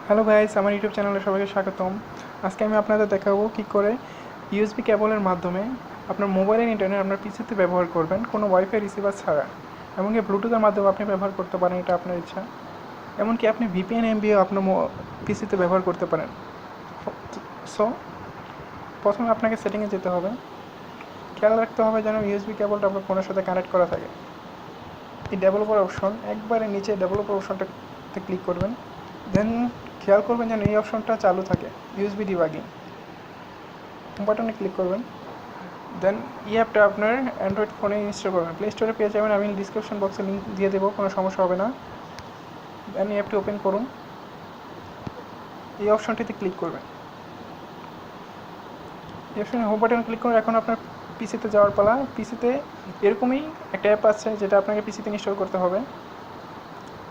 Hello guys, আমার YouTube চ্যানেলে সবাইকে স্বাগতম। আজকে আমি আপনাদের দেখাবো কী করে ইউএসবি কেবলের মাধ্যমে আপনার মোবাইলের ইন্টারনেট আপনার পিসিতে ব্যবহার করবেন কোনো ওয়াইফাই রিসিভার ছাড়া। এমনকি ব্লুটুথের মাধ্যমে আপনি ব্যবহার করতে পারেন, এটা আপনার ইচ্ছা। এমনকি আপনি ভিপিএন এমবিও আপনার পিসিতে ব্যবহার করতে পারেন। সো প্রথমে আপনাকে সেটিংয়ে যেতে হবে। খেয়াল রাখতে হবে যেন ইউএসবি কেবলটা আপনার ফোনের সাথে কানেক্ট করা থাকে। এই ডেভেলপার অপশন, একবারে নিচে ডেভেলপার অপশনটাতে ক্লিক করবেন। দেন খেয়াল করবেন যেন এই অপশনটা চালু থাকে, ইউএসবি ডিবাগিং বাটনে ক্লিক করবেন। দেন এই অ্যাপটা আপনার অ্যান্ড্রয়েড ফোনে ইনস্টল করবেন। প্লে স্টোরে পেয়ে যাবেন, আমি ডিসক্রিপশন বক্সে লিঙ্ক দিয়ে দেবো, কোনো সমস্যা হবে না। দেন এই অ্যাপটি ওপেন করুন, এই অপশনটিতে ক্লিক করবেন। এই অপশনে হোম বাটনে ক্লিক করুন। এখন আপনার পিসিতে যাওয়ার পালা। পিসিতে এরকমই একটা অ্যাপ আছে যেটা আপনাকে পিসিতে ইনস্টল করতে হবে।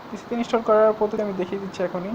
পিসিতে ইনস্টল করার পদ্ধতি আমি দেখিয়ে দিচ্ছি এখনই।